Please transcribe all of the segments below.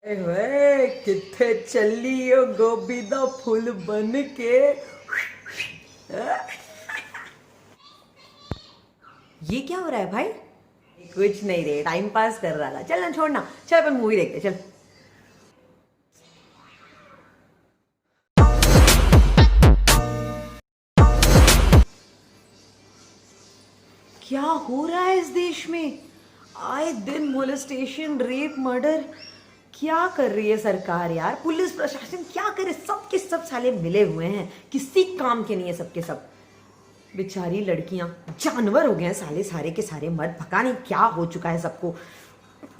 वे किथे चली हो गोभी दा फूल बन के। ये क्या हो रहा है भाई? कुछ नहीं रे, टाइम पास कर रहा था। चल ना, छोड़ना, चल अपन मूवी देखते चल। क्या हो रहा है इस देश में? आए दिन मोलेस्टेशन, रेप, मर्डर। क्या कर रही है सरकार यार? पुलिस प्रशासन क्या करे? सब के सब साले मिले हुए हैं, किसी काम के नहीं है सब के सब। बेचारी लड़कियां जानवर हो गए हैं साले, सारे के सारे मर्द। पता नहीं क्या हो चुका है सबको,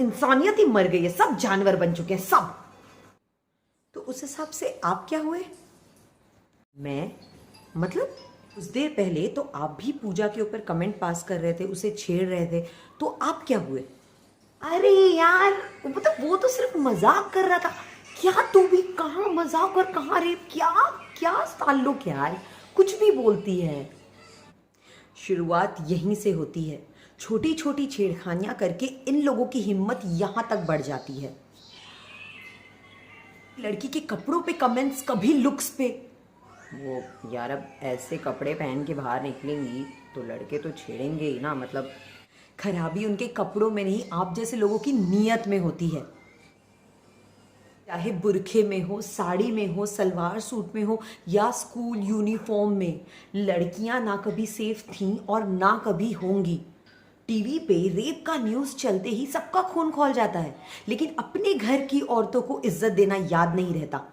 इंसानियत ही मर गई है, सब जानवर बन चुके हैं सब। तो उस हिसाब से आप क्या हुए? मैं मतलब कुछ देर पहले तो आप भी पूजा के ऊपर कमेंट पास कर रहे थे, उसे छेड़ रहे थे, तो आप क्या हुए? अरे यार, मतलब वो तो सिर्फ मजाक कर रहा था। क्या तू भी कहाँ मजाक और कहाँ रेप? क्या क्या ताल्लुक यार, कुछ भी बोलती है। शुरुआत यहीं से होती है, छोटी छोटी छेड़खानियां करके इन लोगों की हिम्मत यहां तक बढ़ जाती है। लड़की के कपड़ों पे कमेंट्स, कभी लुक्स पे। वो यार, अब ऐसे कपड़े पहन के बाहर निकलेंगी तो लड़के तो छेड़ेंगे ही ना। मतलब खराबी उनके कपड़ों में नहीं, आप जैसे लोगों की नीयत में होती है। चाहे बुरखे में हो, साड़ी में हो, सलवार सूट में हो, या स्कूल यूनिफॉर्म में, लड़कियां ना कभी सेफ थीं और ना कभी होंगी। टीवी पे रेप का न्यूज़ चलते ही सबका खून खौल जाता है, लेकिन अपने घर की औरतों को इज्जत देना याद नहीं रहता।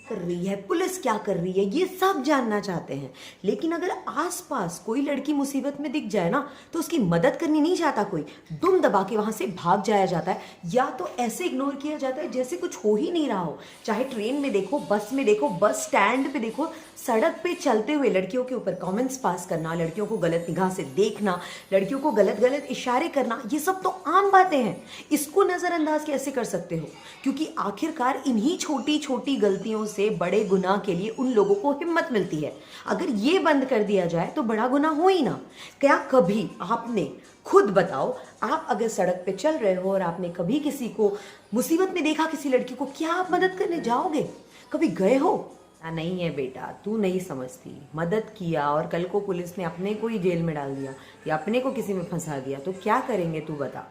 कर रही है पुलिस, क्या कर रही है, ये सब जानना चाहते हैं। लेकिन अगर आसपास कोई लड़की मुसीबत में दिख जाए ना, तो उसकी मदद करनी नहीं चाहता कोई, दुम दबा के वहां से भाग जाया जाता है, या तो ऐसे इग्नोर किया जाता है जैसे कुछ हो ही नहीं रहा हो। चाहे ट्रेन में देखो, बस में देखो, बस स्टैंड पे देखो, सड़क पे चलते हुए लड़कियों के ऊपर कमेंट्स पास करना, लड़कियों को गलत निगाह से देखना, लड़कियों को गलत गलत इशारे करना, ये सब तो आम बातें हैं। इसको नजरअंदाज कैसे कर सकते हो? क्योंकि आखिरकार इन्हीं छोटी छोटी गलतियों से बड़े गुनाह के लिए उन लोगों को हिम्मत मिलती है। अगर ये बंद कर दिया जाए तो बड़ा गुनाह हो ही ना। क्या कभी आपने, खुद बताओ, आप अगर सड़क पे चल रहे हो और आपने कभी किसी को मुसीबत में देखा, किसी लड़की को, क्या आप मदद करने जाओगे? कभी गए हो? नहीं है बेटा, तू नहीं समझती। मदद किया और कल को पुलिस ने अपने को ही जेल में डाल दिया या अपने को किसी में फंसा दिया तो क्या करेंगे तू बता।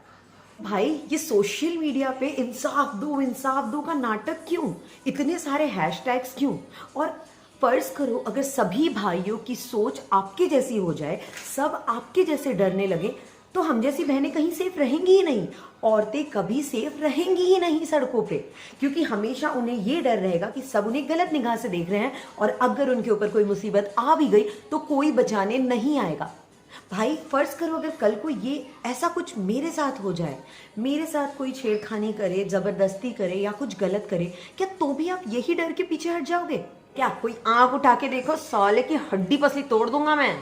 भाई, ये सोशल मीडिया पे इंसाफ दो का नाटक क्यों? इतने सारे हैशटैग्स क्यों? और फर्ज करो अगर सभी भाइयों की सोच आपके जैसी हो जाए, सब आपके जैसे डरने लगे, तो हम जैसी बहनें कहीं सेफ रहेंगी ही नहीं। औरतें कभी सेफ रहेंगी ही नहीं सड़कों पे, क्योंकि हमेशा उन्हें ये डर रहेगा कि सब उन्हें गलत निगाह से देख रहे हैं, और अगर उनके ऊपर कोई मुसीबत आ भी गई तो कोई बचाने नहीं आएगा। भाई, फर्ज करो अगर कल को ये ऐसा कुछ मेरे साथ हो जाए, मेरे साथ कोई छेड़खानी करे, जबरदस्ती करे या कुछ गलत करे, क्या तो भी आप यही डर के पीछे हट जाओगे? क्या कोई आंख उठा के देखो, साले की हड्डी पसली तोड़ दूंगा मैं।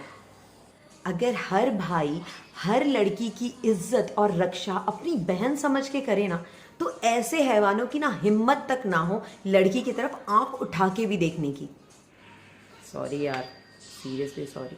अगर हर भाई हर लड़की की इज्जत और रक्षा अपनी बहन समझ के करे ना, तो ऐसे हैवानों की ना हिम्मत तक ना हो लड़की की तरफ आंख उठा के भी देखने की। सॉरी यार, सीरियसली सॉरी।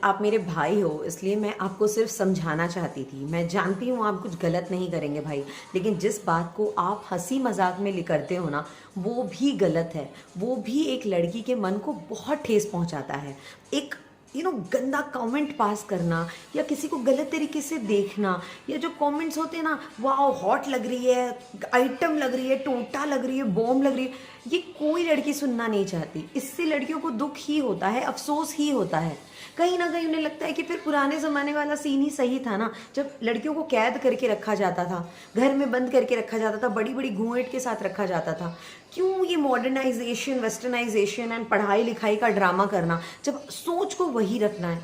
आप मेरे भाई हो, इसलिए मैं आपको सिर्फ समझाना चाहती थी। मैं जानती हूँ आप कुछ गलत नहीं करेंगे भाई, लेकिन जिस बात को आप हंसी मजाक में करते हो ना, वो भी गलत है। वो भी एक लड़की के मन को बहुत ठेस पहुँचाता है। एक गंदा कमेंट पास करना, या किसी को गलत तरीके से देखना, या जो कमेंट्स होते हैं ना, वाह हॉट लग रही है, आइटम लग रही है, टोटा लग रही है, बॉम्ब लग रही है, ये कोई लड़की सुनना नहीं चाहती। इससे लड़कियों को दुख ही होता है, अफसोस ही होता है। कहीं ना कहीं उन्हें लगता है कि फिर पुराने ज़माने वाला सीन ही सही था ना, जब लड़कियों को कैद करके रखा जाता था, घर में बंद करके रखा जाता था, बड़ी बड़ी घूंघट के साथ रखा जाता था। क्यों ये मॉडर्नाइजेशन, वेस्टर्नाइजेशन एंड पढ़ाई लिखाई का ड्रामा करना, जब सोच को वही रखना है।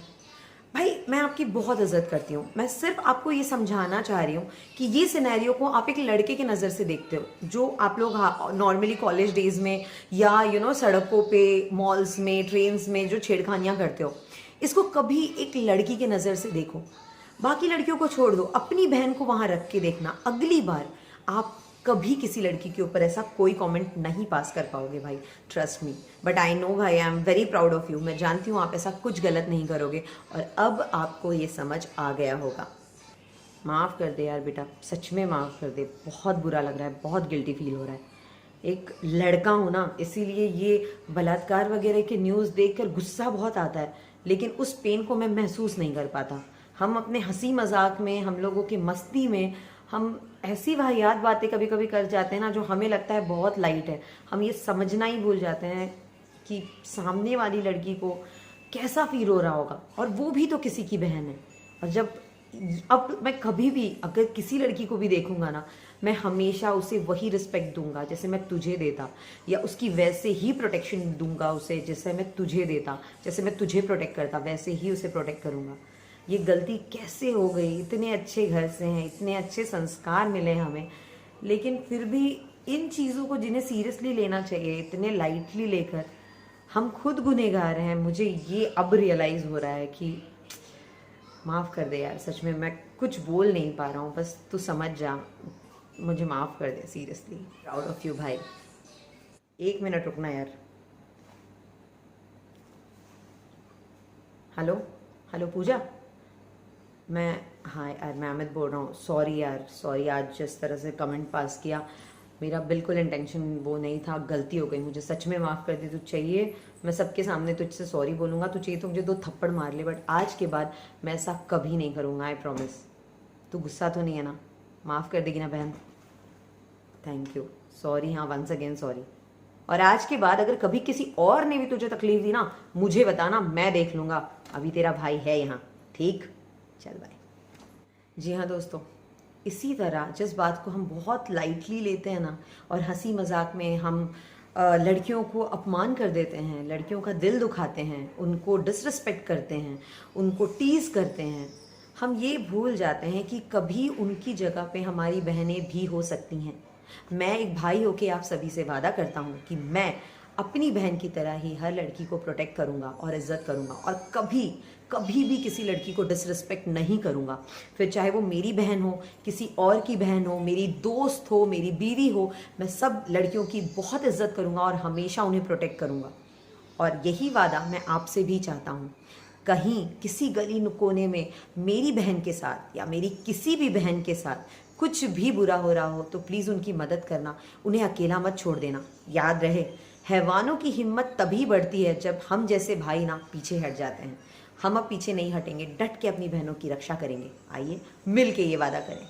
भाई, मैं आपकी बहुत इज्जत करती हूँ, मैं सिर्फ आपको ये समझाना चाह रही हूँ कि ये सिनेरियो को आप एक लड़के के नज़र से देखते हो, जो आप लोग नॉर्मली कॉलेज डेज में या सड़कों पे, मॉल्स में, ट्रेन्स में जो छेड़खानियाँ करते हो, इसको कभी एक लड़की के नज़र से देखो। बाकी लड़कियों को छोड़ दो, अपनी बहन को वहाँ रख के देखना। अगली बार आप कभी किसी लड़की के ऊपर ऐसा कोई कमेंट नहीं पास कर पाओगे भाई, trust me. But I know भाई, I am very proud of you. मैं जानती हूँ आप ऐसा कुछ गलत नहीं करोगे, और अब आपको ये समझ आ गया होगा। माफ़ कर दे यार बेटा, सच में माफ़ कर दे, बहुत बुरा लग रहा है, बहुत गिल्टी फील हो रहा है। एक लड़का हूँ ना, इसीलिए ये बलात्कार वगैरह के न्यूज़ देखकर गुस्सा बहुत आता है, लेकिन उस पेन को मैं महसूस नहीं कर पाता। हम अपने हंसी मजाक में, हम लोगों की मस्ती में, हम ऐसी वाहियात बातें कभी कभी कर जाते हैं ना जो हमें लगता है बहुत लाइट है। हम ये समझना ही भूल जाते हैं कि सामने वाली लड़की को कैसा फील हो रहा होगा, और वो भी तो किसी की बहन है। और जब अब मैं कभी भी अगर किसी लड़की को भी देखूंगा ना, मैं हमेशा उसे वही रिस्पेक्ट दूंगा जैसे मैं तुझे देता, या उसकी वैसे ही प्रोटेक्शन दूंगा उसे जैसे मैं तुझे देता, जैसे मैं तुझे प्रोटेक्ट करता वैसे ही उसे प्रोटेक्ट करूंगा। ये गलती कैसे हो गई? इतने अच्छे घर से हैं, इतने अच्छे संस्कार मिले हमें, लेकिन फिर भी इन चीज़ों को जिन्हें सीरियसली लेना चाहिए इतने लाइटली लेकर हम खुद गुनहगार हैं। मुझे ये अब रियलाइज़ हो रहा है कि माफ़ कर दे यार, सच में मैं कुछ बोल नहीं पा रहा हूँ, बस तू समझ जा, मुझे माफ़ कर दे, सीरियसली प्राउड ऑफ यू भाई। 1 मिनट रुकना यार। हेलो हेलो पूजा, हाँ यार मैं अमित बोल रहा हूँ। सॉरी यार, सॉरी, आज जिस तरह से कमेंट पास किया, मेरा बिल्कुल इंटेंशन वो नहीं था, गलती हो गई, मुझे सच में माफ़ कर दे। तू चाहिए मैं सबके सामने तुझसे सॉरी बोलूँगा, तू चाहिए तो मुझे 2 थप्पड़ मार ले, बट आज के बाद मैं ऐसा कभी नहीं करूँगा, आई प्रॉमिस। तू गुस्सा तो नहीं है ना? माफ़ कर देगी ना बहन? थैंक यू, सॉरी, हाँ वंस अगेन सॉरी। और आज के बाद अगर कभी किसी और ने भी तुझे तकलीफ दी ना, मुझे बताना, मैं देख लूँगा, अभी तेरा भाई है यहाँ, ठीक? चल बाय। जी हाँ दोस्तों, इसी तरह जिस बात को हम बहुत लाइटली लेते हैं ना, और हंसी मजाक में हम लड़कियों को अपमान कर देते हैं, लड़कियों का दिल दुखाते हैं, उनको डिसरिस्पेक्ट करते हैं, उनको टीज करते हैं, हम ये भूल जाते हैं कि कभी उनकी जगह पे हमारी बहनें भी हो सकती हैं। मैं एक भाई होके आप सभी से वादा करता हूँ कि मैं अपनी बहन की तरह ही हर लड़की को प्रोटेक्ट करूँगा और इज्जत करूँगा, और कभी कभी भी किसी लड़की को डिसरिस्पेक्ट नहीं करूँगा। फिर चाहे वो मेरी बहन हो, किसी और की बहन हो, मेरी दोस्त हो, मेरी बीवी हो, मैं सब लड़कियों की बहुत इज्जत करूँगा और हमेशा उन्हें प्रोटेक्ट करूँगा। और यही वादा मैं आपसे भी चाहता हूँ। कहीं किसी गली कोने में मेरी बहन के साथ या मेरी किसी भी बहन के साथ कुछ भी बुरा हो रहा हो तो प्लीज़ उनकी मदद करना, उन्हें अकेला मत छोड़ देना। याद रहे, हैवानों की हिम्मत तभी बढ़ती है जब हम जैसे भाई ना पीछे हट जाते हैं। हम अब पीछे नहीं हटेंगे, डट के अपनी बहनों की रक्षा करेंगे। आइए मिल के ये वादा करें।